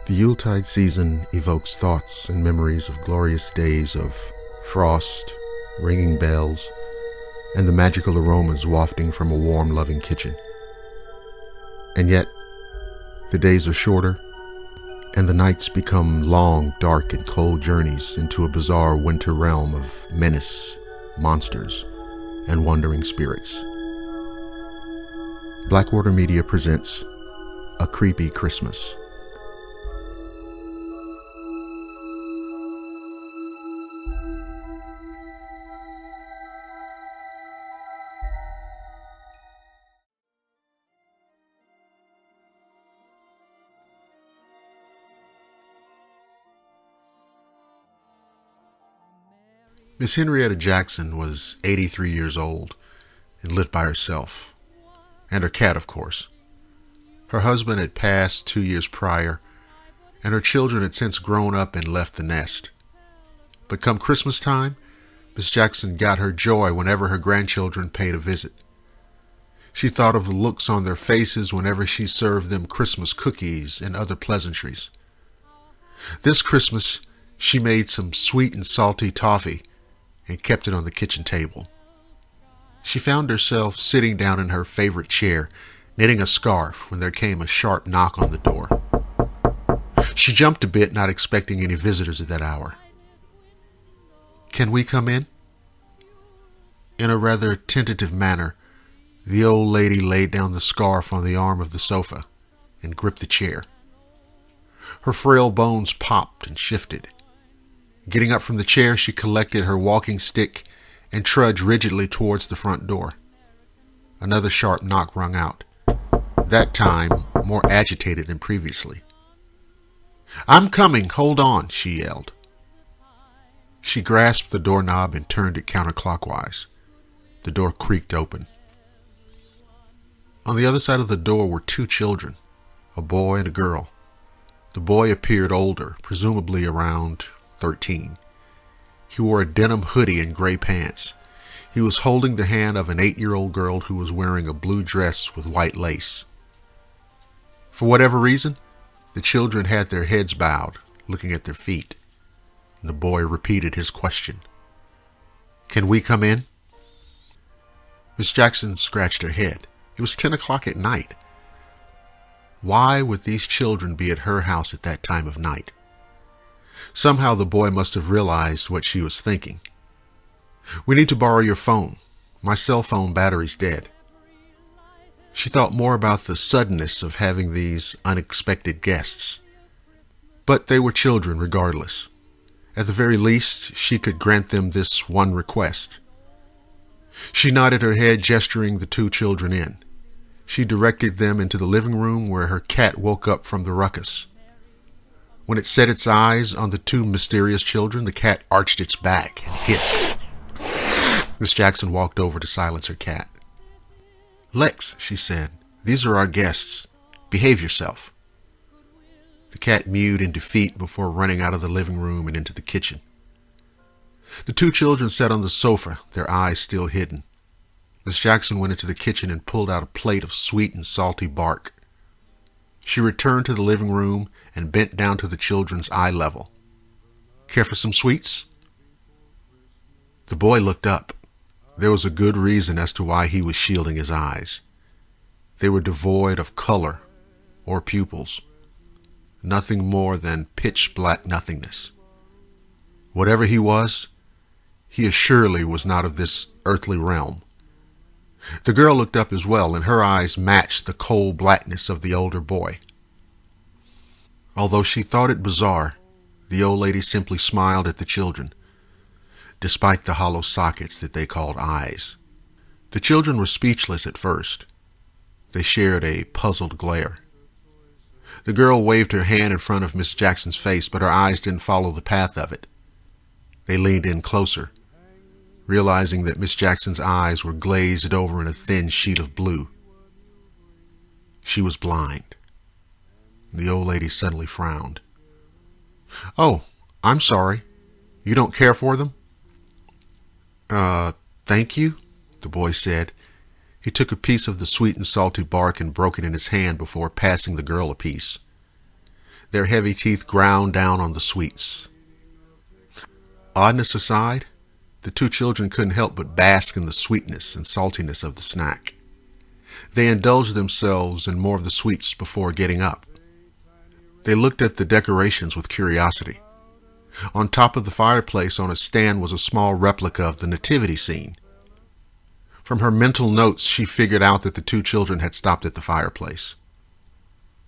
The Yuletide season evokes thoughts and memories of glorious days of frost, ringing bells, and the magical aromas wafting from a warm, loving kitchen. And yet, the days are shorter, and the nights become long, dark, and cold journeys into a bizarre winter realm of menace, monsters, and wandering spirits. Blackwater Media presents A Creepy Christmas. Miss Henrietta Jackson was 83 years old and lived by herself, and her cat, of course. Her husband had passed 2 years prior, and her children had since grown up and left the nest. But come Christmas time, Miss Jackson got her joy whenever her grandchildren paid a visit. She thought of the looks on their faces whenever she served them Christmas cookies and other pleasantries. This Christmas, she made some sweet and salty toffee and kept it on the kitchen table. She found herself sitting down in her favorite chair, knitting a scarf, when there came a sharp knock on the door. She jumped a bit, not expecting any visitors at that hour. "Can we come in?" In a rather tentative manner, the old lady laid down the scarf on the arm of the sofa and gripped the chair. Her frail bones popped and shifted. Getting up from the chair, she collected her walking stick and trudged rigidly towards the front door. Another sharp knock rung out, that time more agitated than previously. "I'm coming, hold on," she yelled. She grasped the doorknob and turned it counterclockwise. The door creaked open. On the other side of the door were two children, a boy and a girl. The boy appeared older, presumably around 13. He wore a denim hoodie and gray pants. He was holding the hand of an 8-year-old girl who was wearing a blue dress with white lace. For whatever reason, the children had their heads bowed, looking at their feet. And the boy repeated his question. "Can we come in?" Miss Jackson scratched her head. It was 10 o'clock at night. Why would these children be at her house at that time of night? Somehow the boy must have realized what she was thinking. "We need to borrow your phone. My cell phone battery's dead." She thought more about the suddenness of having these unexpected guests. But they were children regardless. At the very least, she could grant them this one request. She nodded her head, gesturing the two children in. She directed them into the living room where her cat woke up from the ruckus. When it set its eyes on the two mysterious children, the cat arched its back and hissed. Miss Jackson walked over to silence her cat. "Lex," she said, "these are our guests. Behave yourself." The cat mewed in defeat before running out of the living room and into the kitchen. The two children sat on the sofa, their eyes still hidden. Miss Jackson went into the kitchen and pulled out a plate of sweet and salty bark. She returned to the living room and bent down to the children's eye level. "Care for some sweets?" The boy looked up. There was a good reason as to why he was shielding his eyes. They were devoid of color or pupils. Nothing more than pitch black nothingness. Whatever he assuredly was not of this earthly realm. The girl looked up as well, and her eyes matched the cold blackness of the older boy. Although she thought it bizarre, the old lady simply smiled at the children, despite the hollow sockets that they called eyes. The children were speechless at first. They shared a puzzled glare. The girl waved her hand in front of Miss Jackson's face, but her eyes didn't follow the path of it. They leaned in closer, realizing that Miss Jackson's eyes were glazed over in a thin sheet of blue. She was blind. The old lady suddenly frowned. "Oh, I'm sorry. You don't care for them?" Thank you," the boy said. He took a piece of the sweet and salty bark and broke it in his hand before passing the girl a piece. Their heavy teeth ground down on the sweets. Oddness aside, the two children couldn't help but bask in the sweetness and saltiness of the snack. They indulged themselves in more of the sweets before getting up. They looked at the decorations with curiosity. On top of the fireplace on a stand was a small replica of the nativity scene. From her mental notes, she figured out that the two children had stopped at the fireplace.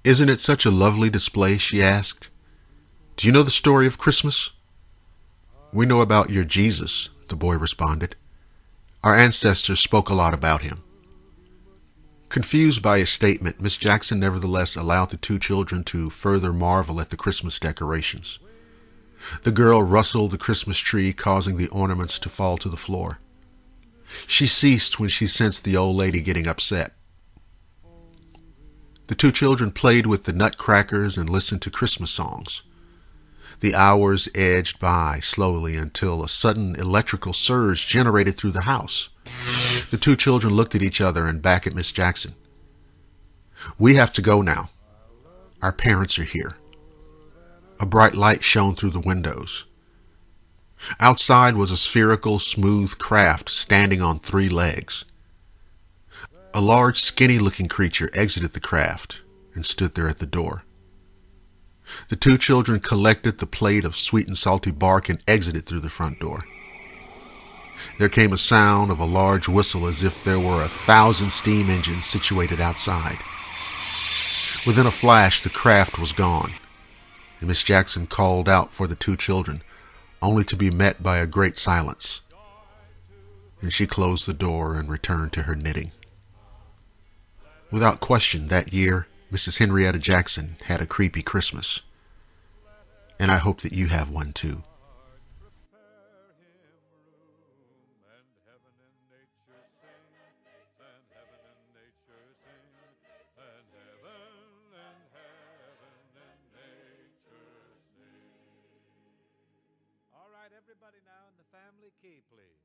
"Isn't it such a lovely display?" she asked. "Do you know the story of Christmas?" "We know about your Jesus," the boy responded. "Our ancestors spoke a lot about him." Confused by his statement, Miss Jackson nevertheless allowed the two children to further marvel at the Christmas decorations. The girl rustled the Christmas tree, causing the ornaments to fall to the floor. She ceased when she sensed the old lady getting upset. The two children played with the nutcrackers and listened to Christmas songs. The hours edged by slowly until a sudden electrical surge generated through the house. The two children looked at each other and back at Miss Jackson. "We have to go now. Our parents are here." A bright light shone through the windows. Outside was a spherical, smooth craft standing on 3 legs. A large, skinny-looking creature exited the craft and stood there at the door. The two children collected the plate of sweet and salty bark and exited through the front door. There came a sound of a large whistle as if there were 1,000 steam engines situated outside. Within a flash, the craft was gone, and Miss Jackson called out for the two children, only to be met by a great silence. And she closed the door and returned to her knitting. Without question, that year, Mrs. Henrietta Jackson had a creepy Christmas. And I hope that you have one too. All right, everybody now in the family key, please.